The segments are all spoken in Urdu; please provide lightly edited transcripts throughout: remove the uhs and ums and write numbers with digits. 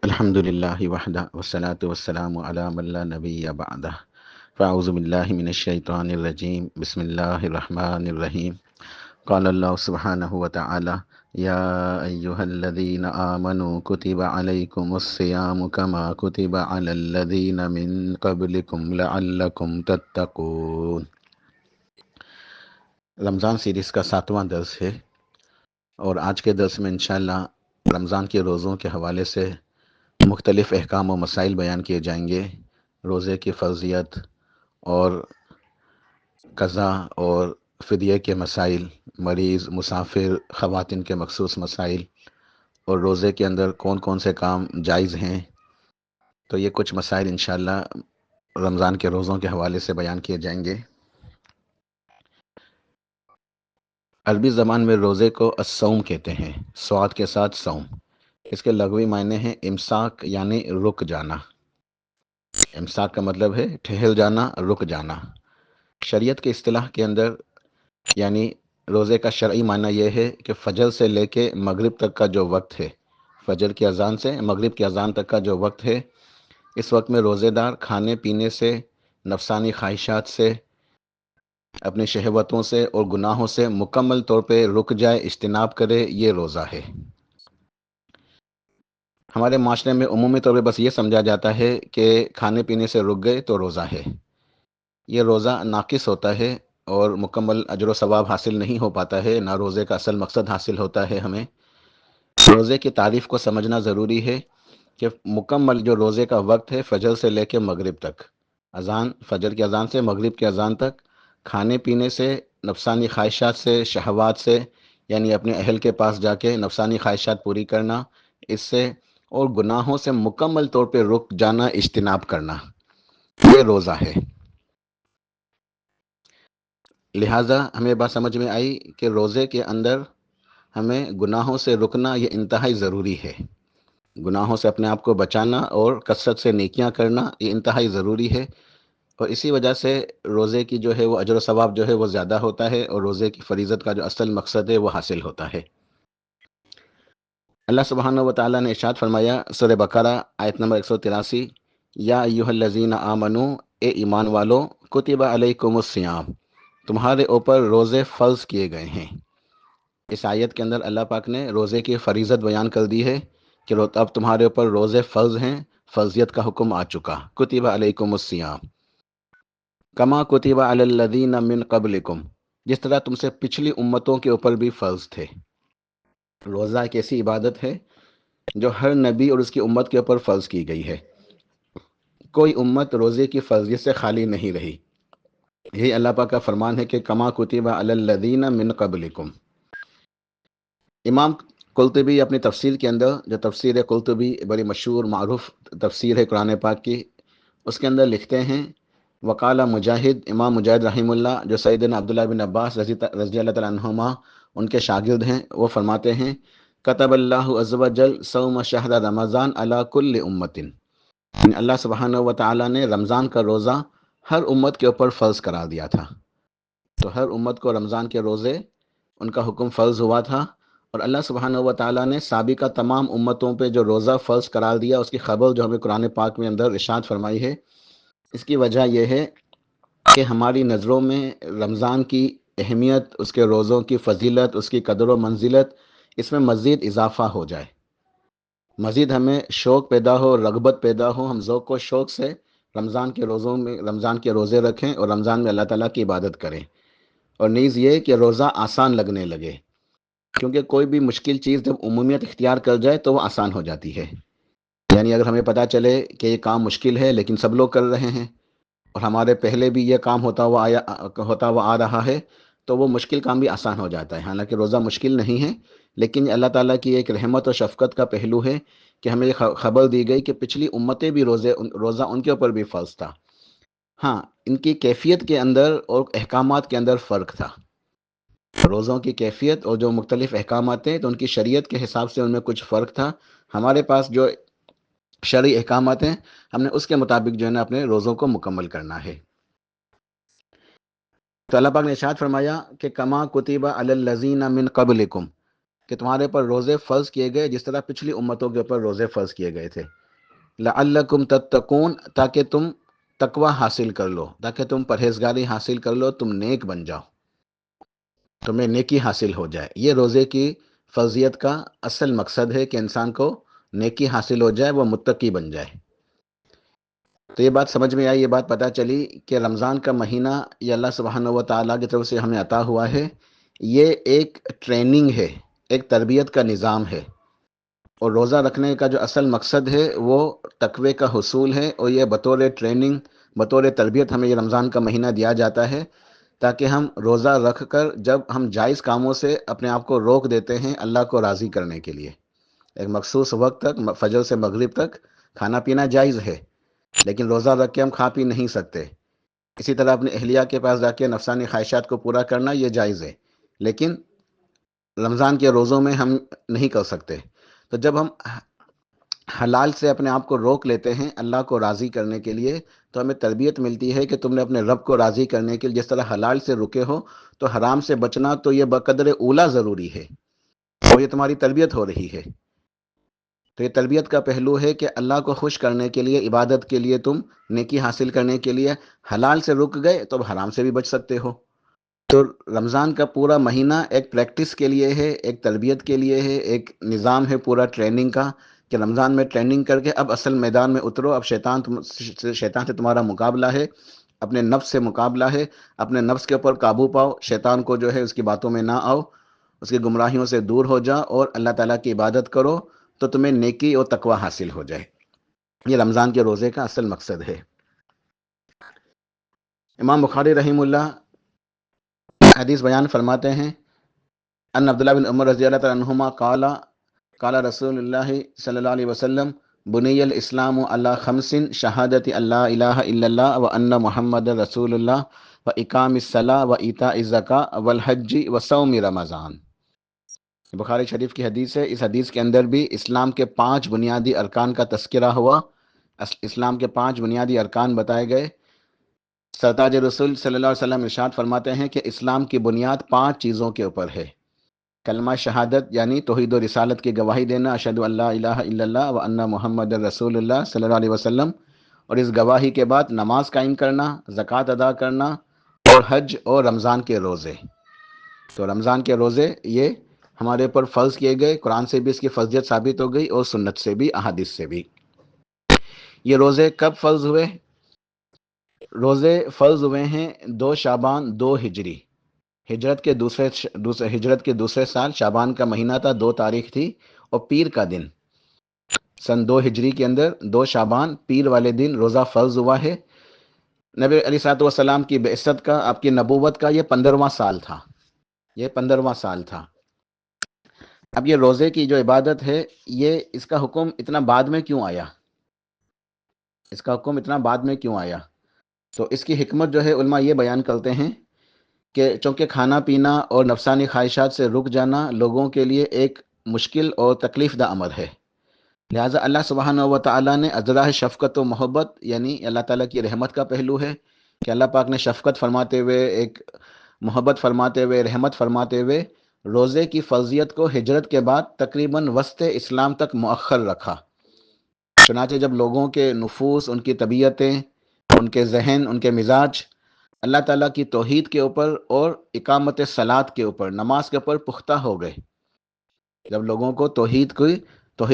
الحمد لله وحده والصلاة والسلام على من لا نبي بعده فأعوذ بالله من الشيطان الرجيم بسم الله الرحمن الرحيم قال الله سبحانه وتعالى يا أيها الذين آمنوا كتب عليكم الصيام كما كتب على الذين من قبلكم لعلكم تتقون۔ رمضان سیریز کا 7واں درس ہے، اور آج کے درس میں انشاءاللہ رمضان کے روزوں کے حوالے سے مختلف احکام و مسائل بیان کیے جائیں گے۔ روزے کی فرضیت اور قضا اور فدیے کے مسائل، مریض، مسافر، خواتین کے مخصوص مسائل، اور روزے کے اندر کون کون سے کام جائز ہیں۔ تو یہ کچھ مسائل انشاءاللہ رمضان کے روزوں کے حوالے سے بیان کیے جائیں گے۔ عربی زبان میں روزے کو الصوم کہتے ہیں، صاد کے ساتھ صوم۔ اس کے لغوی معنی ہیں امساک، یعنی رک جانا۔ امساک کا مطلب ہے ٹھہر جانا، رک جانا۔ شریعت کے اصطلاح کے اندر یعنی روزے کا شرعی معنی یہ ہے کہ فجر سے لے کے مغرب تک کا جو وقت ہے، فجر کی اذان سے مغرب کی اذان تک کا جو وقت ہے، اس وقت میں روزے دار کھانے پینے سے، نفسانی خواہشات سے، اپنی شہوتوں سے اور گناہوں سے مکمل طور پہ رک جائے، اجتناب کرے، یہ روزہ ہے۔ ہمارے معاشرے میں عمومی طور پہ بس یہ سمجھا جاتا ہے کہ کھانے پینے سے رک گئے تو روزہ ہے۔ یہ روزہ ناقص ہوتا ہے اور مکمل اجر و ثواب حاصل نہیں ہو پاتا ہے، نہ روزے کا اصل مقصد حاصل ہوتا ہے۔ ہمیں روزے کی تعریف کو سمجھنا ضروری ہے کہ مکمل جو روزے کا وقت ہے فجر سے لے کے مغرب تک، فجر کی اذان سے مغرب کی اذان تک، کھانے پینے سے، نفسانی خواہشات سے، شہوات سے، یعنی اپنے اہل کے پاس جا کے نفسانی خواہشات پوری کرنا، اس سے، اور گناہوں سے مکمل طور پہ رک جانا، اجتناب کرنا، یہ روزہ ہے۔ لہٰذا ہمیں بات سمجھ میں آئی کہ روزے کے اندر ہمیں گناہوں سے رکنا یہ انتہائی ضروری ہے۔ گناہوں سے اپنے آپ کو بچانا اور کثرت سے نیکیاں کرنا یہ انتہائی ضروری ہے، اور اسی وجہ سے روزے کی جو ہے وہ اجر و ثواب جو ہے وہ زیادہ ہوتا ہے، اور روزے کی فریضت کا جو اصل مقصد ہے وہ حاصل ہوتا ہے۔ اللہ سبحانہ و تعالیٰ نے ارشاد فرمایا سورہ بقرہ آیت نمبر 183، یا ایھا الذین آمنو، اے ایمان والو، کتب علیکم الصیام، تمہارے اوپر روزے فرض کیے گئے ہیں۔ اس آیت کے اندر اللہ پاک نے روزے کی فریضت بیان کر دی ہے کہ اب تمہارے اوپر روزے فرض ہیں، فرضیت کا حکم آ چکا۔ کتب علیکم الصیام کما کتب علی الذین من قبلکم، جس طرح تم سے پچھلی امتوں کے اوپر بھی فرض تھے۔ روزہ ایک ایسی عبادت ہے جو ہر نبی اور اس کی امت کے اوپر فرض کی گئی ہے۔ کوئی امت روزے کی فرضیت سے خالی نہیں رہی۔ یہی اللہ پاک کا فرمان ہے کہ کما کتب علی الذین من قبلکم۔ امام قرطبی اپنی تفسیر کے اندر، جو تفسیر قرطبی بڑی مشہور معروف تفسیر ہے قرآن پاک کی، اس کے اندر لکھتے ہیں وقال مجاہد، امام مجاہد رحمہ اللہ جو سیدنا عبداللہ بن عباس رضی اللہ تعالیٰ عنہما ان کے شاگرد ہیں، وہ فرماتے ہیں کتب اللہ عز و جل صوم شہر رمضان علی کل امت، یعنی اللہ سبحانہ و تعالیٰ نے رمضان کا روزہ ہر امت کے اوپر فرض قرار دیا تھا۔ تو ہر امت کو رمضان کے روزے ان کا حکم فرض ہوا تھا، اور اللہ سبحانہ و تعالیٰ نے سابقہ تمام امتوں پہ جو روزہ فرض قرار دیا اس کی خبر جو ہمیں قرآن پاک میں اندر ارشاد فرمائی ہے۔ اس کی وجہ یہ ہے کہ ہماری نظروں میں رمضان کی اہمیت، اس کے روزوں کی فضیلت، اس کی قدر و منزلت، اس میں مزید اضافہ ہو جائے، مزید ہمیں شوق پیدا ہو، رغبت پیدا ہو، ہم ذوق و شوق سے رمضان کے روزے رکھیں اور رمضان میں اللہ تعالیٰ کی عبادت کریں، اور نیز یہ کہ روزہ آسان لگنے لگے، کیونکہ کوئی بھی مشکل چیز جب عمومیت اختیار کر جائے تو وہ آسان ہو جاتی ہے۔ یعنی اگر ہمیں پتہ چلے کہ یہ کام مشکل ہے لیکن سب لوگ کر رہے ہیں، اور ہمارے پہلے بھی یہ کام ہوتا ہوا آ رہا ہے، تو وہ مشکل کام بھی آسان ہو جاتا ہے۔ حالانکہ روزہ مشکل نہیں ہے، لیکن اللہ تعالیٰ کی ایک رحمت و شفقت کا پہلو ہے کہ ہمیں یہ خبر دی گئی کہ پچھلی امتیں بھی روزہ ان کے اوپر بھی فرض تھا۔ ہاں، ان کی کیفیت کے اندر اور احکامات کے اندر فرق تھا۔ روزوں کی کیفیت اور جو مختلف احکامات ہیں تو ان کی شریعت کے حساب سے ان میں کچھ فرق تھا۔ ہمارے پاس جو شرعی احکامات ہیں، ہم نے اس کے مطابق جو ہے نا اپنے روزوں کو مکمل کرنا ہے۔ تو اللہ پاک نے ارشاد فرمایا کہ کما کتب علی الذین من قبلکم، کہ تمہارے پر روزے فرض کیے گئے جس طرح پچھلی امتوں کے اوپر روزے فرض کیے گئے تھے، لعلکم تتقون، تاکہ تم تقوی حاصل کر لو، تاکہ تم پرہیزگاری حاصل کر لو، تم نیک بن جاؤ، تمہیں نیکی حاصل ہو جائے۔ یہ روزے کی فرضیت کا اصل مقصد ہے کہ انسان کو نیکی حاصل ہو جائے، وہ متقی بن جائے۔ تو یہ بات سمجھ میں آئی، یہ بات پتہ چلی کہ رمضان کا مہینہ یہ اللہ سبحانہ و تعالیٰ کی طرف سے ہمیں عطا ہوا ہے، یہ ایک ٹریننگ ہے، ایک تربیت کا نظام ہے، اور روزہ رکھنے کا جو اصل مقصد ہے وہ تقوی کا حصول ہے، اور یہ بطور ٹریننگ، بطور تربیت ہمیں یہ رمضان کا مہینہ دیا جاتا ہے، تاکہ ہم روزہ رکھ کر جب ہم جائز کاموں سے اپنے آپ کو روک دیتے ہیں اللہ کو راضی کرنے کے لیے، ایک مخصوص وقت تک، فجر سے مغرب تک کھانا پینا جائز ہے، لیکن روزہ رکھ کے ہم کھا پی نہیں سکتے۔ اسی طرح اپنی اہلیہ کے پاس جا کے نفسانی خواہشات کو پورا کرنا یہ جائز ہے، لیکن رمضان کے روزوں میں ہم نہیں کر سکتے۔ تو جب ہم حلال سے اپنے آپ کو روک لیتے ہیں اللہ کو راضی کرنے کے لیے، تو ہمیں تربیت ملتی ہے کہ تم نے اپنے رب کو راضی کرنے کے لیے جس طرح حلال سے رکے ہو، تو حرام سے بچنا تو یہ بقدر اولا ضروری ہے، اور یہ تمہاری تربیت ہو رہی ہے۔ تو یہ تربیت کا پہلو ہے کہ اللہ کو خوش کرنے کے لیے، عبادت کے لیے، تم نیکی حاصل کرنے کے لیے حلال سے رک گئے تو اب حرام سے بھی بچ سکتے ہو۔ تو رمضان کا پورا مہینہ ایک پریکٹس کے لیے ہے، ایک تربیت کے لیے ہے، ایک نظام ہے پورا ٹریننگ کا، کہ رمضان میں ٹریننگ کر کے اب اصل میدان میں اترو، اب شیطان سے تمہارا مقابلہ ہے، اپنے نفس سے مقابلہ ہے، اپنے نفس کے اوپر قابو پاؤ، شیطان کو جو ہے اس کی باتوں میں نہ آؤ، اس کی گمراہیوں سے دور ہو جاؤ، اور اللہ تعالیٰ کی عبادت کرو، تو تمہیں نیکی اور تقوی حاصل ہو جائے۔ یہ رمضان کے روزے کا اصل مقصد ہے۔ امام بخاری رحمہ اللہ حدیث بیان فرماتے ہیں، ان عبداللہ بن عمر رضی اللہ تعالیٰ عنہما قال رسول اللہ صلی اللہ علیہ وسلم، بنی الاسلام علی خمس، شہادت اللہ الہ الا اللہ و ان محمد رسول اللہ و اقام الصلاۃ و ایتاء الزکاۃ والحج و صوم رمضان۔ بخاری شریف کی حدیث ہے، اس حدیث کے اندر بھی اسلام کے 5 بنیادی ارکان کا تذکرہ ہوا، اسلام کے 5 بنیادی ارکان بتائے گئے۔ سرتاج رسول صلی اللہ علیہ وسلم ارشاد فرماتے ہیں کہ اسلام کی بنیاد 5 چیزوں کے اوپر ہے۔ کلمہ شہادت یعنی توحید و رسالت کی گواہی دینا، اشہد ان لا الہ الا اللہ و ان محمد رسول اللہ صلی اللہ علیہ وسلم، اور اس گواہی کے بعد نماز قائم کرنا، زکوٰۃ ادا کرنا، اور حج اور رمضان کے روزے۔ تو رمضان کے روزے یہ ہمارے اوپر فرض کیے گئے، قرآن سے بھی اس کی فرضیت ثابت ہو گئی اور سنت سے بھی، احادیث سے بھی۔ یہ روزے کب فرض ہوئے؟ روزے فرض ہوئے ہیں 2 شعبان 2 ہجری، ہجرت کے دوسرے سال شعبان کا مہینہ تھا، 2 تاریخ تھی، اور پیر کا دن سن 2 ہجری کے اندر 2 شعبان پیر والے دن روزہ فرض ہوا ہے۔ نبی علیہ الصلوۃ والسلام کی بعثت کا، آپ کی نبوت کا یہ 15واں سال تھا، یہ 15واں سال تھا۔ اب یہ روزے کی جو عبادت ہے، یہ اس کا حکم اتنا بعد میں کیوں آیا؟ اس کا حکم اتنا بعد میں کیوں آیا؟ تو اس کی حکمت جو ہے علماء یہ بیان کرتے ہیں کہ چونکہ کھانا پینا اور نفسانی خواہشات سے رک جانا لوگوں کے لیے ایک مشکل اور تکلیف دہ امر ہے، لہٰذا اللہ سبحانہ و تعالیٰ نے ازراہ شفقت و محبت، یعنی اللہ تعالیٰ کی رحمت کا پہلو ہے کہ اللہ پاک نے شفقت فرماتے ہوئے، ایک محبت فرماتے ہوئے، رحمت فرماتے ہوئے روزے کی فرضیت کو ہجرت کے بعد تقریباً وسط اسلام تک مؤخر رکھا۔ چنانچہ جب لوگوں کے نفوس، ان کی طبیعتیں، ان کے ذہن، ان کے مزاج اللہ تعالیٰ کی توحید کے اوپر اور اقامت صلاۃ کے اوپر، نماز کے اوپر پختہ ہو گئے، جب لوگوں کو توحید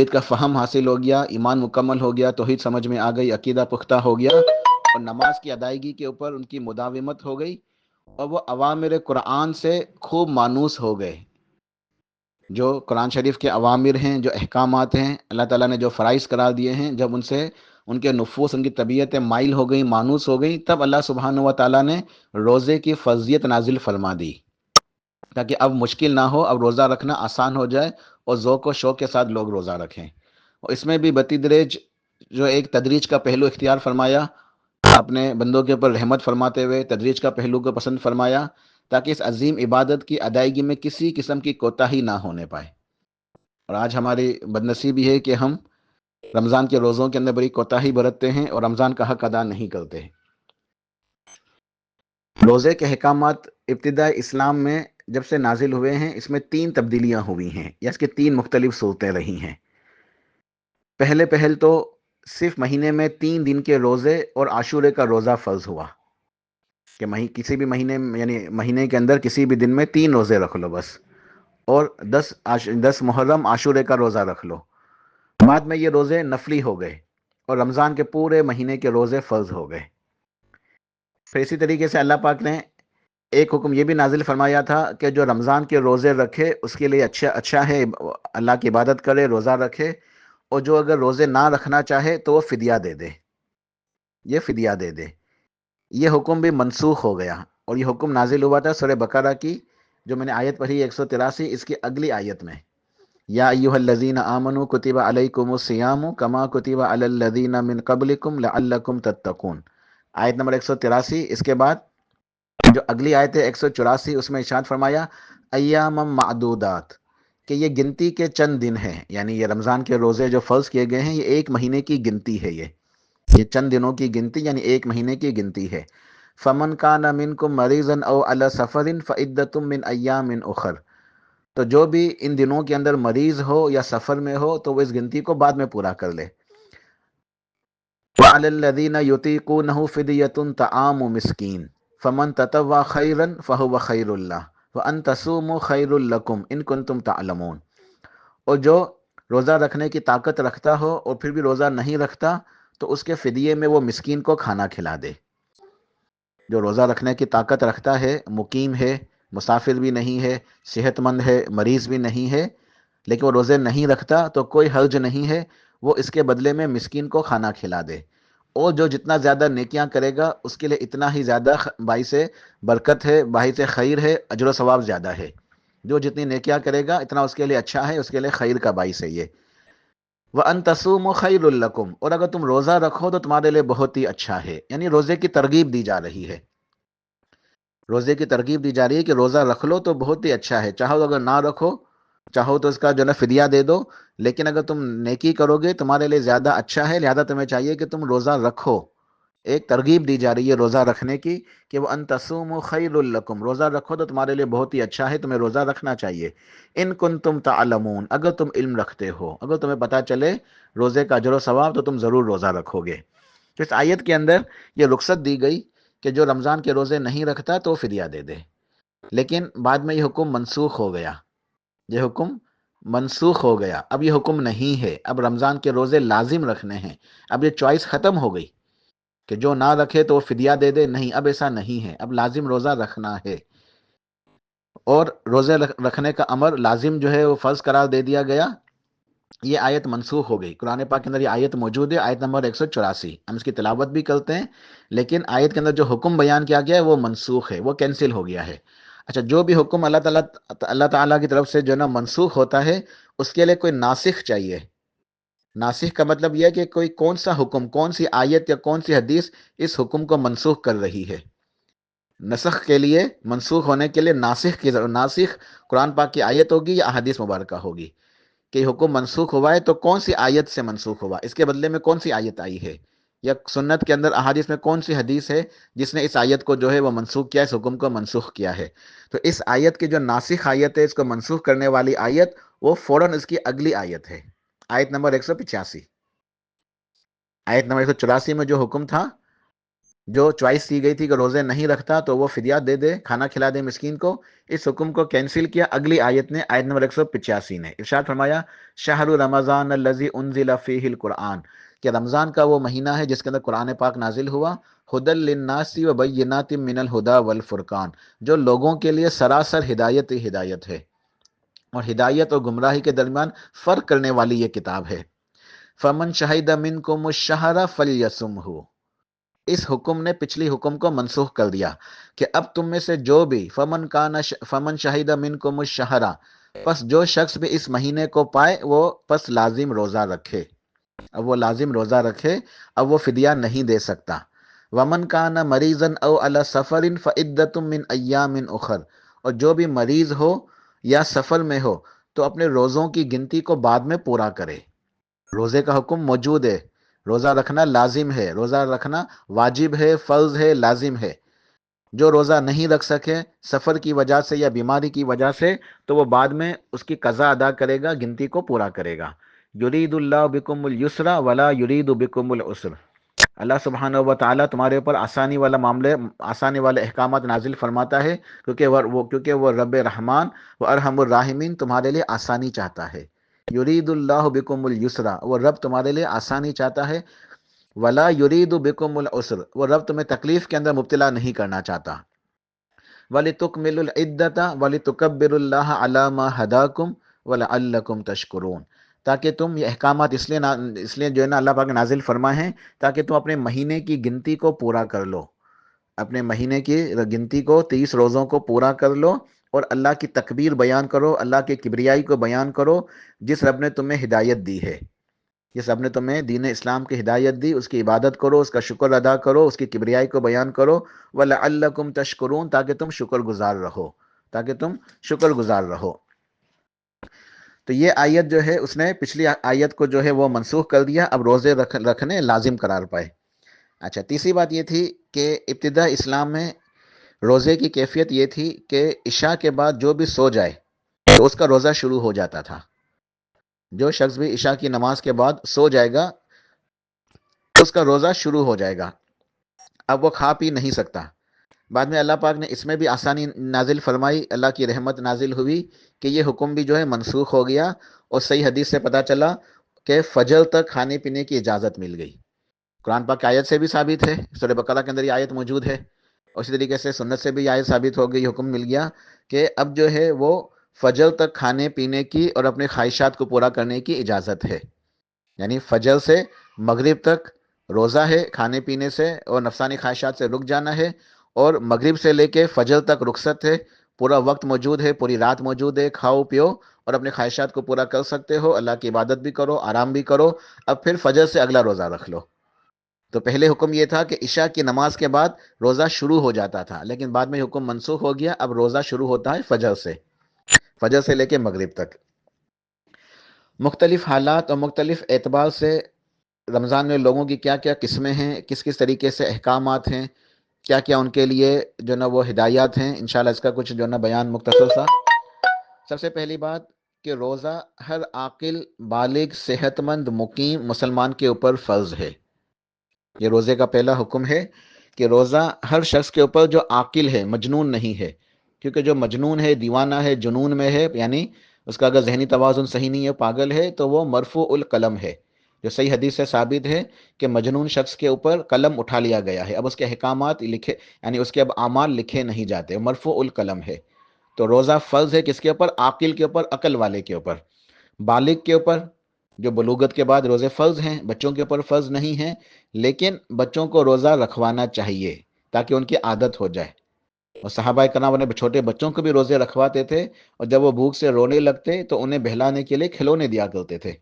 کا فہم حاصل ہو گیا، ایمان مکمل ہو گیا، توحید سمجھ میں آ گئی، عقیدہ پختہ ہو گیا، اور نماز کی ادائیگی کے اوپر ان کی مداومت ہو گئی، اور وہ اوامر قرآن سے خوب مانوس ہو گئے۔ جو قرآن شریف کے اوامر ہیں، جو احکامات ہیں، اللہ تعالیٰ نے جو فرائض قرار دیے ہیں، جب ان سے ان کے نفوس، ان کی طبیعتیں مائل ہو گئیں، مانوس ہو گئیں، تب اللہ سبحانہ و تعالیٰ نے روزے کی فرضیت نازل فرما دی، تاکہ اب مشکل نہ ہو، اب روزہ رکھنا آسان ہو جائے، اور ذوق و شوق کے ساتھ لوگ روزہ رکھیں۔ اور اس میں بھی بتدریج جو ایک تدریج کا پہلو اختیار فرمایا، اپنے بندوں کے اوپر رحمت فرماتے ہوئے تدریج کا پہلو کو پسند فرمایا، تاکہ اس عظیم عبادت کی ادائیگی میں کسی قسم کی کوتاہی نہ ہونے پائے۔ اور آج ہماری بدنصیبی ہے کہ ہم رمضان کے روزوں کے اندر بڑی کوتاہی برتتے ہیں اور رمضان کا حق ادا نہیں کرتے۔ روزے کے احکامات ابتدائی اسلام میں جب سے نازل ہوئے ہیں اس میں 3 تبدیلیاں ہوئی ہیں، یا اس کی 3 مختلف صورتیں رہی ہیں۔ پہل تو صرف مہینے میں 3 دن کے روزے اور عاشورے کا روزہ فرض ہوا کہ کسی بھی مہینے یعنی مہینے کے اندر کسی بھی دن میں 3 روزے رکھ لو بس، اور 10 محرم عاشورے کا روزہ رکھ لو۔ بعد میں یہ روزے نفلی ہو گئے اور رمضان کے پورے مہینے کے روزے فرض ہو گئے۔ پھر اسی طریقے سے اللہ پاک نے ایک حکم یہ بھی نازل فرمایا تھا کہ جو رمضان کے روزے رکھے اس کے لیے اچھا ہے، اللہ کی عبادت کرے، روزہ رکھے، اور جو اگر روزے نہ رکھنا چاہے تو وہ فدیہ دے دے، یہ فدیہ دے دے۔ یہ حکم بھی منسوخ ہو گیا، اور یہ حکم نازل ہوا تھا سورہ بقرہ کی جو میں نے آیت پڑھی 183، اس کی اگلی آیت میں، یا ایھا الذین آمنوا کتب علیکم الصیام کما کتب علی الذین من قبلکم لعلکم تتقون، آیت نمبر 183۔ اس کے بعد جو اگلی آیت ہے 184، اس میں ارشاد فرمایا ایام معدودات، کہ یہ گنتی کے چند دن ہیں، یعنی یہ رمضان کے روزے جو فرض کیے گئے ہیں یہ 1 مہینے کی گنتی ہے، یہ چند دنوں کی گنتی یعنی 1 مہینے کی گنتی ہے۔ فمن کان منکم مریضا او علی سفر فعدۃ من ایام اخر، تو جو بھی ان دنوں کے اندر مریض ہو یا سفر میں ہو تو وہ اس گنتی کو بعد میں پورا کر لے۔ وعلی الذین یطیقونہ فدیۃ طعام مسکین فمن تطوع خیرا فہو خیر اللہ وان تصوموا خیر لکم ان کنتم تعلمون، اور جو روزہ رکھنے کی طاقت رکھتا ہو اور پھر بھی روزہ نہیں رکھتا تو اس کے فدیے میں وہ مسکین کو کھانا کھلا دے۔ جو روزہ رکھنے کی طاقت رکھتا ہے، مقیم ہے، مسافر بھی نہیں ہے، صحت مند ہے، مریض بھی نہیں ہے، لیکن وہ روزے نہیں رکھتا تو کوئی حرج نہیں ہے، وہ اس کے بدلے میں مسکین کو کھانا کھلا دے، اور جو جتنا زیادہ نیکیاں کرے گا اس کے لیے اتنا ہی زیادہ باعث برکت ہے، باعث خیر ہے، اجر و ثواب زیادہ ہے۔ جو جتنی نیکیاں کرے گا اتنا اس کے لیے اچھا ہے، اس کے لیے خیر کا باعث ہے یہ۔ وَأَن تَصُومُوا خَيْرٌ لَكُمْ، اور اگر تم روزہ رکھو تو تمہارے لیے بہت ہی اچھا ہے، یعنی روزے کی ترغیب دی جا رہی ہے، روزے کی ترغیب دی جا رہی ہے کہ روزہ رکھ لو تو بہت ہی اچھا ہے، چاہو اگر نہ رکھو، چاہو تو اس کا جو ہے نا فدیہ دے دو، لیکن اگر تم نیکی کرو گے تمہارے لیے زیادہ اچھا ہے، لہذا تمہیں چاہیے کہ تم روزہ رکھو۔ ایک ترغیب دی جا رہی ہے روزہ رکھنے کی کہ وہ ان تصوموا خیر لکم، روزہ رکھو تو تمہارے لیے بہت ہی اچھا ہے، تمہیں روزہ رکھنا چاہیے۔ ان کنتم تعلمون، اگر تم علم رکھتے ہو، اگر تمہیں پتہ چلے روزے کا اجر و ثواب تو تم ضرور روزہ رکھو گے۔ تو اس آیت کے اندر یہ رخصت دی گئی کہ جو رمضان کے روزے نہیں رکھتا تو فدیہ دے دے، لیکن بعد میں یہ حکم منسوخ ہو گیا، یہ حکم منسوخ ہو گیا، اب یہ حکم نہیں ہے، اب رمضان کے روزے لازم رکھنے ہیں، اب یہ چوائس ختم ہو گئی کہ جو نہ رکھے تو وہ فدیہ دے دے، نہیں، اب ایسا نہیں ہے، اب لازم روزہ رکھنا ہے، اور روزے رکھنے کا امر لازم جو ہے وہ فرض قرار دے دیا گیا۔ یہ آیت منسوخ ہو گئی، قرآن پاک کے اندر یہ آیت موجود ہے، آیت نمبر 184، ہم اس کی تلاوت بھی کرتے ہیں، لیکن آیت کے اندر جو حکم بیان کیا گیا ہے وہ منسوخ ہے، وہ کینسل ہو گیا ہے۔ اچھا، جو بھی حکم اللہ تعالیٰ کی طرف سے جو ہے نا منسوخ ہوتا ہے اس کے لیے کوئی ناسخ چاہیے۔ ناسخ کا مطلب یہ ہے کہ کوئی کون سا حکم، کون سی آیت یا کون سی حدیث اس حکم کو منسوخ کر رہی ہے۔ نسخ کے لیے، منسوخ ہونے کے لیے ناسخ کی ضرورت، ناسخ قرآن پاک کی آیت ہوگی یا احادیث مبارکہ ہوگی کہ یہ حکم منسوخ ہوا ہے تو کون سی آیت سے منسوخ ہوا، اس کے بدلے میں کون سی آیت آئی ہے، یا سنت کے اندر احادیث میں کون سی حدیث ہے جس نے اس آیت کو جو ہے وہ منسوخ کیا ہے، اس حکم کو منسوخ کیا ہے۔ تو اس آیت کی جو ناسخ آیت ہے، اس کو منسوخ کرنے والی آیت، وہ فوراً اس کی اگلی آیت ہے، آیت نمبر 185۔ آیت نمبر 184 میں جو حکم تھا، جو چوائس کی گئی تھی کہ روزے نہیں رکھتا تو وہ فدیہ دے دے، کھانا کھلا دے مسکین کو، اس حکم کو کینسل کیا اگلی آیت نے، آیت نمبر 185 نے، ارشاد فرمایا شہر رمضان الذی انزل فیہ القرآن، کہ رمضان کا وہ مہینہ ہے جس کے اندر قرآن پاک نازل ہوا، ھدی للناس وبینات من الہدی والفرقان، جو لوگوں کے لیے سراسر ہدایت ہی ہدایت ہے، اور ہدایت اور گمراہی کے درمیان فرق کرنے والی یہ کتاب ہے۔ فمن شہد منکم الشہر فلیصمہ، اس حکم نے پچھلی حکم کو منسوخ کر دیا کہ اب تم میں سے جو بھی فمن شہید منکم الشہر، پس جو شخص بھی اس مہینے کو پائے وہ پس لازم روزہ رکھے، اب وہ لازم روزہ رکھے، اب وہ فدیہ نہیں دے سکتا۔ ومن کان مریضا او علی سفر فعدۃ من ایام اخر، اور جو بھی مریض ہو یا سفر میں ہو تو اپنے روزوں کی گنتی کو بعد میں پورا کرے۔ روزے کا حکم موجود ہے، روزہ رکھنا لازم ہے، روزہ رکھنا واجب ہے، فرض ہے، لازم ہے، جو روزہ نہیں رکھ سکے سفر کی وجہ سے یا بیماری کی وجہ سے، تو وہ بعد میں اس کی قضا ادا کرے گا، گنتی کو پورا کرے گا۔ یرید اللہ بکم الیسر ولا یرید بکم العسر۔ اللہ سبحانہ و تعالیٰ تمہارے اوپر آسانی والا معاملے، آسانی والے احکامات نازل فرماتا ہے، کیونکہ وہ رب رحمان و ارحم الراحمین تمہارے لیے آسانی چاہتا ہے۔ یرید اللہ بکم الیسرا، وہ رب تمہارے لیے آسانی چاہتا ہے۔ ولا یرید بکم العسر، وہ رب تمہیں تکلیف کے اندر مبتلا نہیں کرنا چاہتا۔ وَلِتُكْمِلُوا الْعِدَّةَ وَلِتُكَبِّرُوا اللَّهَ عَلَىٰ مَا هَدَاكُمْ وَلَعَلَّكُمْ تَشْكُرُونَ، تاکہ تم یہ احکامات اس لیے جو ہے نا اللہ پاک نے نازل فرمائے ہیں تاکہ تم اپنے مہینے کی گنتی کو پورا کر لو، اپنے مہینے کی گنتی کو 30 روزوں کو پورا کر لو، اور اللہ کی تکبیر بیان کرو، اللہ کے کبریائی کو بیان کرو، جس رب نے تمہیں ہدایت دی ہے، جس رب نے تمہیں دین اسلام کی ہدایت دی، اس کی عبادت کرو، اس کا شکر ادا کرو، اس کی کبریائی کو بیان کرو۔ وَلَعَلَّكُمْ تَشْكُرُونَ، تاکہ تم شکر گزار رہو، تاکہ تم شکر گزار رہو۔ تو یہ آیت جو ہے اس نے پچھلی آیت کو جو ہے وہ منسوخ کر دیا، اب روزے رکھنے لازم قرار پائے۔ اچھا، تیسری بات یہ تھی کہ ابتدا اسلام میں روزے کی کیفیت یہ تھی کہ عشاء کے بعد جو بھی سو جائے تو اس کا روزہ شروع ہو جاتا تھا۔ جو شخص بھی عشاء کی نماز کے بعد سو جائے گا اس کا روزہ شروع ہو جائے گا، اب وہ کھا پی نہیں سکتا۔ بعد میں اللہ پاک نے اس میں بھی آسانی نازل فرمائی، اللہ کی رحمت نازل ہوئی کہ یہ حکم بھی جو ہے منسوخ ہو گیا، اور صحیح حدیث سے پتہ چلا کہ فجر تک کھانے پینے کی اجازت مل گئی۔ قرآن پاک کی آیت سے بھی ثابت ہے، سورہ بقرہ کے اندر یہ آیت موجود ہے، اور اسی طریقے سے سنت سے بھی یہ آیت ثابت ہو گئی، حکم مل گیا کہ اب جو ہے وہ فجر تک کھانے پینے کی اور اپنے خواہشات کو پورا کرنے کی اجازت ہے۔ یعنی فجر سے مغرب تک روزہ ہے، کھانے پینے سے اور نفسانی خواہشات سے رک جانا ہے، اور مغرب سے لے کے فجر تک رخصت ہے، پورا وقت موجود ہے، پوری رات موجود ہے، کھاؤ پیو اور اپنے خواہشات کو پورا کر سکتے ہو، اللہ کی عبادت بھی کرو، آرام بھی کرو، اب پھر فجر سے اگلا روزہ رکھ لو۔ تو پہلے حکم یہ تھا کہ عشاء کی نماز کے بعد روزہ شروع ہو جاتا تھا، لیکن بعد میں حکم منسوخ ہو گیا، اب روزہ شروع ہوتا ہے فجر سے لے کے مغرب تک۔ مختلف حالات اور مختلف اعتبار سے رمضان میں لوگوں کی کیا کیا قسمیں ہیں، کس کس طریقے سے احکامات ہیں، کیا کیا ان کے لیے جو نا وہ ہدایات ہیں، انشاءاللہ اس کا کچھ جو نا بیان مختصر سا۔ سب سے پہلی بات کہ روزہ ہر عاقل بالغ صحت مند مقیم مسلمان کے اوپر فرض ہے۔ یہ روزے کا پہلا حکم ہے کہ روزہ ہر شخص کے اوپر جو عاقل ہے، مجنون نہیں ہے، کیونکہ جو مجنون ہے، دیوانہ ہے، جنون میں ہے، یعنی اس کا اگر ذہنی توازن صحیح نہیں ہے، پاگل ہے، تو وہ مرفوع القلم ہے، جو صحیح حدیث سے ثابت ہے کہ مجنون شخص کے اوپر قلم اٹھا لیا گیا ہے، اب اس کے احکامات لکھے، یعنی اس کے اب اعمال لکھے نہیں جاتے، مرفوع القلم ہے۔ تو روزہ فرض ہے کس کے اوپر؟ عاقل کے اوپر، عقل والے کے اوپر، بالغ کے اوپر، جو بلوغت کے بعد روزے فرض ہیں، بچوں کے اوپر فرض نہیں ہیں، لیکن بچوں کو روزہ رکھوانا چاہیے تاکہ ان کی عادت ہو جائے، اور صحابہ کرام نے چھوٹے بچوں کو بھی روزے رکھواتے تھے، اور جب وہ بھوک سے رونے لگتے تو انہیں بہلانے کے لیے کھلونے دیا کرتے تھے۔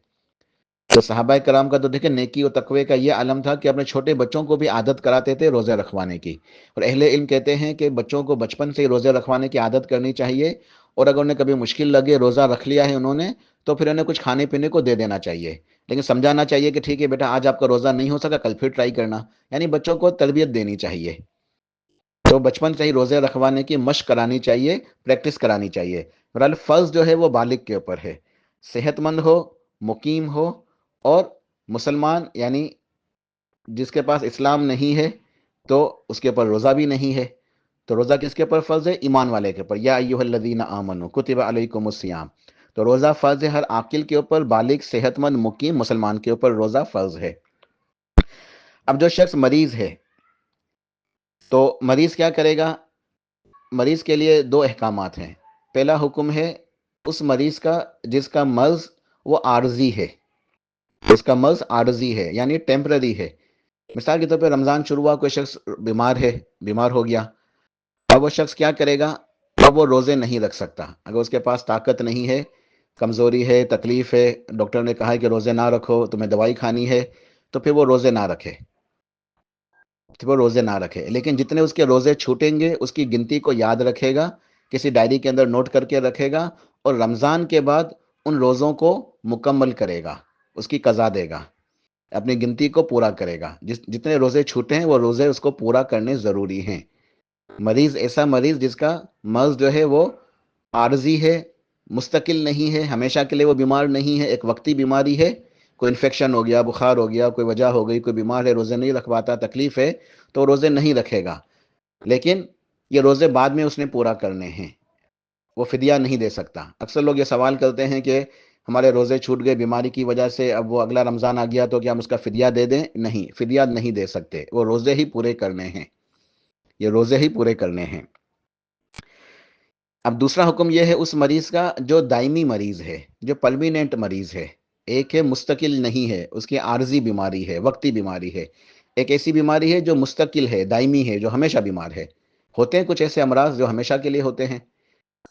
تو صحابہ کرام کا تو دیکھیں نیکی و تقوی کا یہ عالم تھا کہ اپنے چھوٹے بچوں کو بھی عادت کراتے تھے روزے رکھوانے کی، اور اہل علم کہتے ہیں کہ بچوں کو بچپن سے ہی روزے رکھوانے کی عادت کرنی چاہیے، اور اگر انہیں کبھی مشکل لگے، روزہ رکھ لیا ہے انہوں نے، تو پھر انہیں کچھ کھانے پینے کو دے دینا چاہیے، لیکن سمجھانا چاہیے کہ ٹھیک ہے بیٹا آج آپ کا روزہ نہیں ہو سکا، کل پھر ٹرائی کرنا، یعنی بچوں کو تربیت دینی چاہیے۔ تو بچپن سے ہی روزے رکھوانے کی مشق کرانی چاہیے، پریکٹس کرانی چاہیے۔ بہرحال فرض جو ہے وہ بالغ کے اوپر ہے، صحت مند ہو، مقیم ہو، اور مسلمان، یعنی جس کے پاس اسلام نہیں ہے تو اس کے اوپر روزہ بھی نہیں ہے۔ تو روزہ کس کے اوپر فرض ہے؟ ایمان والے کے اوپر، یا ایھا الذین آمنوا کتب علیکم الصیام۔ تو روزہ فرض ہے ہر عاقل کے اوپر، بالغ صحت مند مقیم مسلمان کے اوپر روزہ فرض ہے۔ اب جو شخص مریض ہے تو مریض کیا کرے گا؟ مریض کے لیے دو احکامات ہیں۔ پہلا حکم ہے اس مریض کا جس کا مرض وہ عارضی ہے، اس کا مرض عارضی ہے یعنی ٹیمپرری ہے۔ مثال کے طور پہ رمضان شروع ہوا، کوئی شخص بیمار ہے، بیمار ہو گیا، اب وہ شخص کیا کرے گا؟ اب وہ روزے نہیں رکھ سکتا، اگر اس کے پاس طاقت نہیں ہے، کمزوری ہے، تکلیف ہے، ڈاکٹر نے کہا ہے کہ روزے نہ رکھو، تمہیں دوائی کھانی ہے، تو پھر وہ روزے نہ رکھے، لیکن جتنے اس کے روزے چھوٹیں گے اس کی گنتی کو یاد رکھے گا، کسی ڈائری کے اندر نوٹ کر کے رکھے گا، اور رمضان کے بعد ان روزوں کو مکمل کرے گا، اس کی قضا دے گا، اپنی گنتی کو پورا کرے گا، جتنے روزے چھوٹے ہیں وہ روزے اس کو پورا کرنے ضروری ہیں۔ مریض ایسا مریض جس کا مرض جو ہے وہ عارضی ہے، مستقل نہیں ہے، ہمیشہ کے لیے وہ بیمار نہیں ہے، ایک وقتی بیماری ہے، کوئی انفیکشن ہو گیا، بخار ہو گیا، کوئی وجہ ہو گئی، کوئی بیمار ہے، روزے نہیں رکھ پاتا، تکلیف ہے، تو روزے نہیں رکھے گا، لیکن یہ روزے بعد میں اس نے پورا کرنے ہیں، وہ فدیہ نہیں دے سکتا۔ اکثر لوگ یہ سوال کرتے ہیں کہ ہمارے روزے چھوٹ گئے بیماری کی وجہ سے، اب وہ اگلا رمضان آ گیا تو کیا ہم اس کا فدیہ دے دیں؟ نہیں، فدیہ نہیں دے سکتے، وہ روزے ہی پورے کرنے ہیں، یہ روزے ہی پورے کرنے ہیں۔ اب دوسرا حکم یہ ہے اس مریض کا جو دائمی مریض ہے، جو پرمیننٹ مریض ہے۔ ایک ہے مستقل نہیں ہے، اس کی عارضی بیماری ہے، وقتی بیماری ہے۔ ایک ایسی بیماری ہے جو مستقل ہے، دائمی ہے، جو ہمیشہ بیمار ہے۔ ہوتے ہیں کچھ ایسے امراض جو ہمیشہ کے لیے ہوتے ہیں۔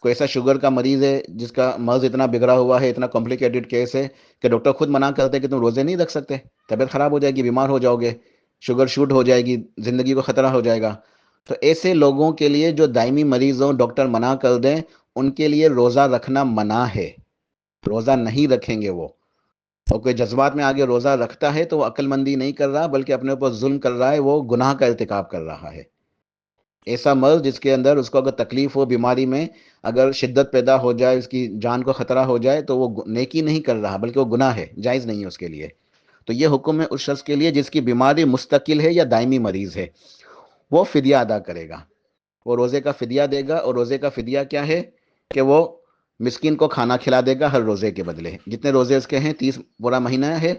کوئی ایسا شوگر کا مریض ہے جس کا مرض اتنا بگڑا ہوا ہے، اتنا کمپلیکیٹڈ کیس ہے کہ ڈاکٹر خود منع کرتے ہیں کہ تم روزے نہیں رکھ سکتے، طبیعت خراب ہو جائے گی، بیمار ہو جاؤ گے، شوگر شوٹ ہو جائے گی، زندگی کو خطرہ ہو جائے گا۔ تو ایسے لوگوں کے لیے جو دائمی مریض ہوں، ڈاکٹر منع کر دیں، ان کے لیے روزہ رکھنا منع ہے، روزہ نہیں رکھیں گے وہ۔ اور کوئی جذبات میں آگے روزہ رکھتا ہے تو وہ عقل مندی نہیں کر رہا، بلکہ اپنے اوپر ظلم کر رہا ہے، وہ گناہ کا ارتکاب کر رہا ہے۔ ایسا مرض جس کے اندر اس کو اگر تکلیف ہو، بیماری میں اگر شدت پیدا ہو جائے، اس کی جان کو خطرہ ہو جائے، تو وہ نیکی نہیں کر رہا بلکہ وہ گناہ ہے، جائز نہیں ہے اس کے لیے۔ تو یہ حکم ہے اس شخص کے لیے جس کی بیماری مستقل ہے یا دائمی مریض ہے، وہ فدیہ ادا کرے گا، وہ روزے کا فدیہ دے گا۔ اور روزے کا فدیہ کیا ہے کہ وہ مسکین کو کھانا کھلا دے گا ہر روزے کے بدلے۔ جتنے روزے اس کے ہیں، 30 پورا مہینہ ہے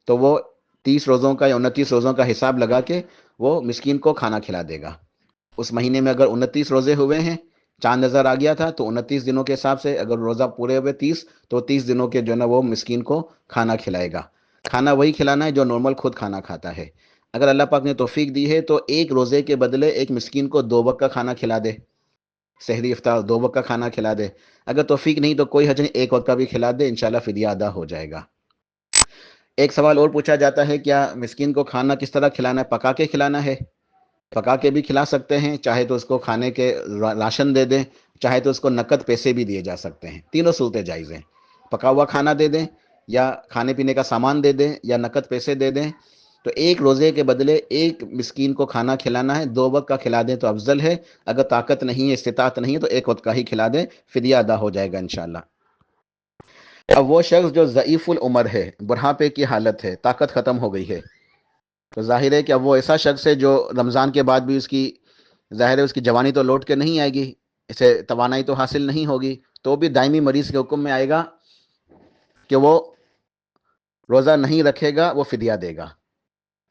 تو وہ 30 روزوں کا یا 29 روزوں کا حساب لگا کے وہ مسکین کو کھانا کھلا دے گا۔ اس مہینے میں اگر 29 روزے ہوئے ہیں، چاند نظر آ گیا تھا، تو 29 دنوں کے حساب سے اگر روزہ پورے ہوئے 30، تو 30 دنوں کے جو ہے نا وہ مسکین کو کھانا کھلائے گا۔ کھانا وہی کھلانا ہے جو نارمل خود کھانا کھاتا ہے۔ اگر اللہ پاک نے توفیق دی ہے تو ایک روزے کے بدلے ایک مسکین کو 2 وقت کا کھانا کھلا دے، سحری افطار 2 وقت کا کھانا کھلا دے۔ اگر توفیق نہیں تو کوئی حرج نہیں، ایک وقت کا بھی کھلا دے، انشاءاللہ فدیہ ادا ہو جائے گا۔ ایک سوال اور پوچھا جاتا ہے، کیا مسکین کو کھانا کس طرح کھلانا ہے؟ پکا کے کھلانا ہے؟ پکا کے بھی کھلا سکتے ہیں، چاہے تو اس کو کھانے کے راشن دے دیں، چاہے تو اس کو نقد پیسے بھی دیے جا سکتے ہیں، تینوں صورتیں جائز ہیں۔ پکا ہوا کھانا دے دیں، یا کھانے پینے کا سامان دے دیں، یا نقد پیسے دے دیں۔ تو ایک روزے کے بدلے ایک مسکین کو کھانا کھلانا ہے، 2 وقت کا کھلا دیں تو افضل ہے۔ اگر طاقت نہیں ہے، استطاعت نہیں ہے، تو ایک وقت کا ہی کھلا دیں، فدیہ ادا ہو جائے گا انشاءاللہ۔ اب وہ شخص جو ضعیف العمر ہے، بڑھاپے کی حالت ہے، طاقت ختم ہو گئی ہے، تو ظاہر ہے کہ اب وہ ایسا شخص ہے جو رمضان کے بعد بھی اس کی ظاہر ہے اس کی جوانی تو لوٹ کے نہیں آئے گی، اسے توانائی تو حاصل نہیں ہوگی، تو بھی دائمی مریض کے حکم میں آئے گا کہ وہ روزہ نہیں رکھے گا، وہ فدیہ دے گا۔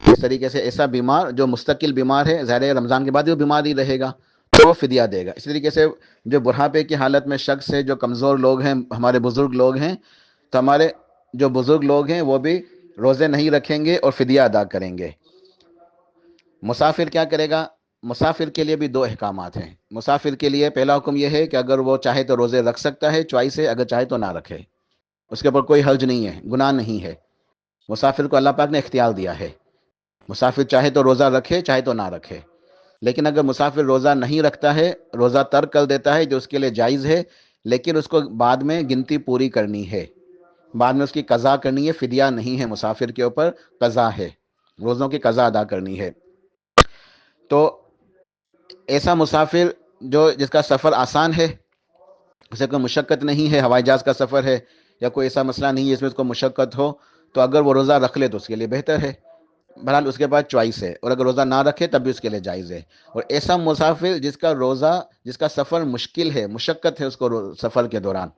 اس طریقے سے ایسا بیمار جو مستقل بیمار ہے، ظاہر ہے رمضان کے بعد بھی وہ بیمار ہی رہے گا، تو وہ فدیہ دے گا۔ اس طریقے سے جو بڑھاپے کی حالت میں شخص ہے، جو کمزور لوگ ہیں، ہمارے بزرگ لوگ ہیں، تو ہمارے جو بزرگ لوگ ہیں وہ بھی روزے نہیں رکھیں گے اور فدیہ ادا کریں گے۔ مسافر کیا کرے گا؟ مسافر کے لیے بھی 2 احکامات ہیں۔ مسافر کے لیے پہلا حکم یہ ہے کہ اگر وہ چاہے تو روزے رکھ سکتا ہے، چوائس ہے، اگر چاہے تو نہ رکھے، اس کے اوپر کوئی حرج نہیں ہے، گناہ نہیں ہے۔ مسافر کو اللہ پاک نے اختیار دیا ہے، مسافر چاہے تو روزہ رکھے، چاہے تو نہ رکھے۔ لیکن اگر مسافر روزہ نہیں رکھتا ہے، روزہ ترک کر دیتا ہے، جو اس کے لیے جائز ہے، لیکن اس کو بعد میں گنتی پوری کرنی ہے، بعد میں اس کی قضا کرنی ہے، فدیہ نہیں ہے، مسافر کے اوپر قضا ہے، روزوں کی قضا ادا کرنی ہے۔ تو ایسا مسافر جو جس کا سفر آسان ہے، اسے کوئی مشقت نہیں ہے، ہوائی جہاز کا سفر ہے، یا کوئی ایسا مسئلہ نہیں ہے اس میں اس کو مشقت ہو، تو اگر وہ روزہ رکھ لے تو اس کے لیے بہتر ہے، بہرحال اس کے پاس چوائس ہے، اور اگر روزہ نہ رکھے تب بھی اس کے لیے جائز ہے۔ اور ایسا مسافر جس کا سفر مشکل ہے، مشقت ہے اس کو سفر کے دوران،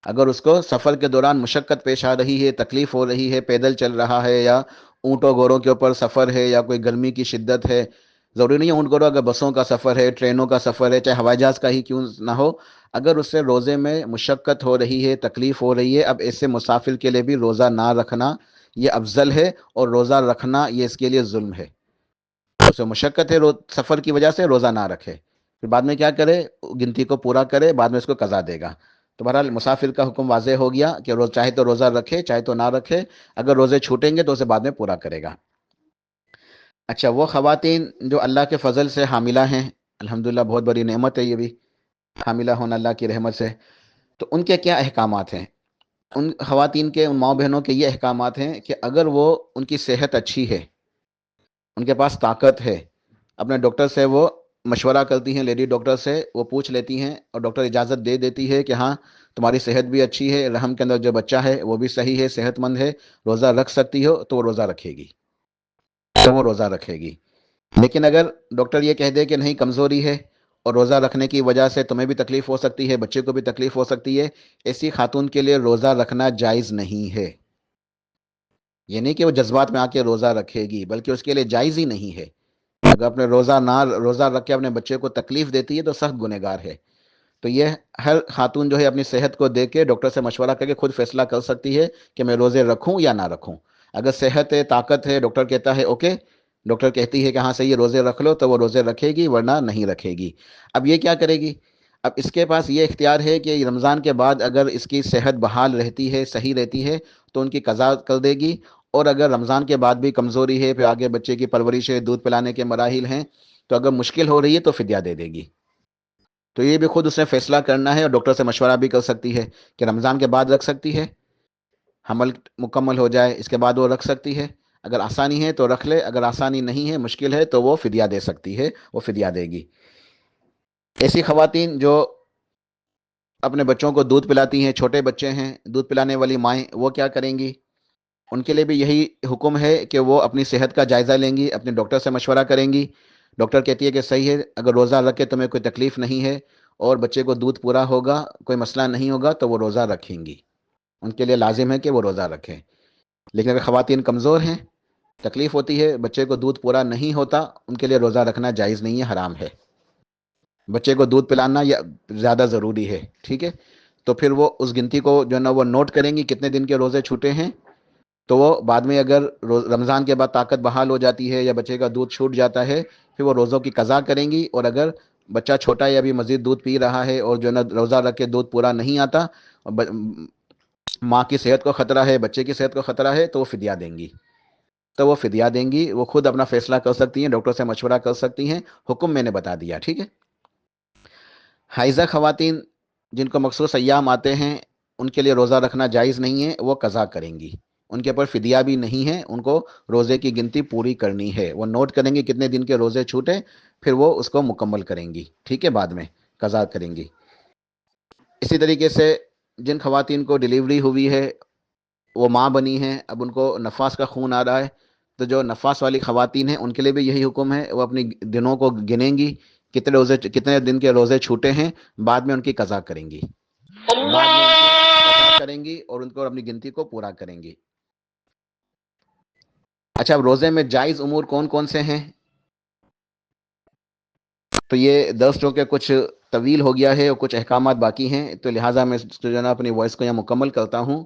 اگر اس کو سفر کے دوران مشقت پیش آ رہی ہے، تکلیف ہو رہی ہے، پیدل چل رہا ہے، یا اونٹوں گھوڑوں کے اوپر سفر ہے، یا کوئی گرمی کی شدت ہے، ضروری نہیں ہے اونٹ گھوڑوں، اگر بسوں کا سفر ہے، ٹرینوں کا سفر ہے، چاہے ہوائی جہاز کا ہی کیوں نہ ہو، اگر اس سے روزے میں مشقت ہو رہی ہے، تکلیف ہو رہی ہے، اب ایسے مسافر کے لیے بھی روزہ نہ رکھنا یہ افضل ہے، اور روزہ رکھنا یہ اس کے لیے ظلم ہے۔ اسے مشقت ہے، سفر کی وجہ سے روزہ نہ رکھے، پھر بعد میں کیا کرے؟ گنتی کو پورا کرے، بعد میں اس کو قضا دے گا۔ تو بہرحال مسافر کا حکم واضح ہو گیا کہ چاہے تو روزہ رکھے، چاہے تو نہ رکھے، اگر روزے چھوٹیں گے تو اسے بعد میں پورا کرے گا۔ اچھا، وہ خواتین جو اللہ کے فضل سے حاملہ ہیں، الحمدللہ بہت بڑی نعمت ہے یہ بھی، حاملہ ہونا اللہ کی رحمت سے، تو ان کے کیا احکامات ہیں؟ ان خواتین کے، ان ماؤں بہنوں کے یہ احکامات ہیں کہ اگر وہ ان کی صحت اچھی ہے، ان کے پاس طاقت ہے، اپنے ڈاکٹر سے وہ مشورہ کرتی ہیں لیڈی ڈاکٹر سے، وہ پوچھ لیتی ہیں اور ڈاکٹر اجازت دے دیتی ہے کہ ہاں تمہاری صحت بھی اچھی ہے، رحم کے اندر جو بچہ ہے وہ بھی صحیح ہے، صحت مند ہے، روزہ رکھ سکتی ہو، تو وہ روزہ رکھے گی، لیکن اگر ڈاکٹر یہ کہہ دے کہ نہیں کمزوری ہے اور روزہ رکھنے کی وجہ سے تمہیں بھی تکلیف ہو سکتی ہے، بچے کو بھی تکلیف ہو سکتی ہے، ایسی خاتون کے لیے روزہ رکھنا جائز نہیں ہے۔ یہ نہیں کہ وہ جذبات میں آ کے روزہ رکھے گی، بلکہ اس کے لیے جائز ہی نہیں ہے۔ اگر اپنے روزہ رکھ کے اپنے بچے کو تکلیف دیتی ہے تو سخت گنہگار ہے۔ تو یہ ہر خاتون جو ہے اپنی صحت کو دیکھ کے ڈاکٹر سے مشورہ کر کے خود فیصلہ کر سکتی ہے کہ میں روزے رکھوں یا نہ رکھوں۔ اگر صحت ہے، طاقت ہے، ڈاکٹر کہتا ہے اوکے، ڈاکٹر کہتی ہے کہ ہاں صحیح ہے روزے رکھ لو، تو وہ روزے رکھے گی، ورنہ نہیں رکھے گی۔ اب یہ کیا کرے گی؟ اب اس کے پاس یہ اختیار ہے کہ رمضان کے بعد اگر اس کی صحت بحال رہتی ہے، صحیح رہتی ہے، تو ان کی قضا کر دے گی، اور اگر رمضان کے بعد بھی کمزوری ہے، پھر آگے بچے کی پرورش ہے، دودھ پلانے کے مراحل ہیں، تو اگر مشکل ہو رہی ہے تو فدیہ دے دے گی۔ تو یہ بھی خود اس نے فیصلہ کرنا ہے، اور ڈاکٹر سے مشورہ بھی کر سکتی ہے کہ رمضان کے بعد رکھ سکتی ہے، حمل مکمل ہو جائے اس کے بعد وہ رکھ سکتی ہے، اگر آسانی ہے تو رکھ لے، اگر آسانی نہیں ہے، مشکل ہے، تو وہ فدیہ دے سکتی ہے، وہ فدیہ دے گی۔ ایسی خواتین جو اپنے بچوں کو دودھ پلاتی ہیں، چھوٹے بچے ہیں، دودھ پلانے والی مائیں، وہ کیا کریں گی؟ ان کے لیے بھی یہی حکم ہے کہ وہ اپنی صحت کا جائزہ لیں گی، اپنے ڈاکٹر سے مشورہ کریں گی۔ ڈاکٹر کہتی ہے کہ صحیح ہے، اگر روزہ رکھے تمہیں کوئی تکلیف نہیں ہے اور بچے کو دودھ پورا ہوگا، کوئی مسئلہ نہیں ہوگا، تو وہ روزہ رکھیں گی، ان کے لیے لازم ہے کہ وہ روزہ رکھیں۔ لیکن اگر خواتین کمزور ہیں، تکلیف ہوتی ہے، بچے کو دودھ پورا نہیں ہوتا، ان کے لیے روزہ رکھنا جائز نہیں ہے، حرام ہے۔ بچے کو دودھ پلانا یا زیادہ ضروری ہے، ٹھیک ہے؟ تو پھر وہ اس گنتی کو جو ہے نا وہ نوٹ کریں گی کتنے دن کے روزے چھوٹے ہیں، تو وہ بعد میں اگر رمضان کے بعد طاقت بحال ہو جاتی ہے یا بچے کا دودھ چھوٹ جاتا ہے، پھر وہ روزوں کی قضا کریں گی، اور اگر بچہ چھوٹا یا ابھی مزید دودھ پی رہا ہے اور جو ہے نا روزہ رکھ کے دودھ پورا نہیں آتا، ماں کی صحت کو خطرہ ہے، بچے کی صحت کو خطرہ ہے، تو وہ فدیہ دیں گی، وہ خود اپنا فیصلہ کر سکتی ہیں، ڈاکٹر سے مشورہ کر سکتی ہیں، حکم میں نے بتا دیا، ٹھیک ہے؟ حائضہ خواتین جن کو مخصوص ایام آتے ہیں، ان کے لیے روزہ رکھنا جائز نہیں ہے، وہ قضا کریں گی، ان کے اوپر فدیہ بھی نہیں ہے، ان کو روزے کی گنتی پوری کرنی ہے، وہ نوٹ کریں گی کتنے دن کے روزے چھوٹے، پھر وہ اس کو مکمل کریں گی، ٹھیک ہے؟ بعد میں قضا کریں گی۔ اسی طریقے سے جن خواتین کو ڈیلیوری ہوئی ہے، وہ ماں بنی ہیں، اب ان کو نفاس کا خون آ رہا ہے، تو جو نفاس والی خواتین ہیں ان کے لیے بھی یہی حکم ہے، وہ اپنی دنوں کو گنیں گی، کتنے دن کے روزے چھوٹے ہیں، بعد میں ان کی قضا کریں گی، اور ان کو اپنی گنتی کو پورا کریں گی۔ اچھا، اب روزے میں جائز امور کون کون سے ہیں؟ تو یہ درس کے کچھ طویل ہو گیا ہے اور کچھ احکامات باقی ہیں، تو لہٰذا میں جو ہے نا اپنی وائس کو یہاں مکمل کرتا ہوں۔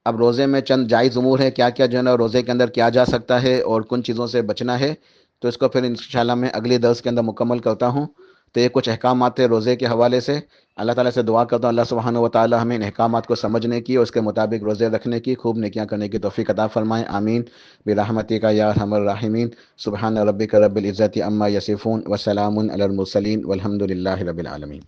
اب روزے میں چند جائز امور ہے، کیا کیا جو ہے نا روزے کے اندر کیا جا سکتا ہے اور کن چیزوں سے بچنا ہے، تو اس کو پھر انشاءاللہ میں اگلی درس کے اندر مکمل کرتا ہوں۔ تو یہ کچھ احکامات تھے روزے کے حوالے سے۔ اللہ تعالیٰ سے دعا کرتا ہوں اللہ سبحانہ و تعالیٰ ہمیں ان احکامات کو سمجھنے کی اور اس کے مطابق روزے رکھنے کی، خوب نیکیاں کرنے کی توفیق عطا فرمائیں، آمین برحمتک یا ارحم الراحمین۔ سبحان ربک رب العزت عما یصفون وسلام علی المرسلین والحمد للہ رب العالمین۔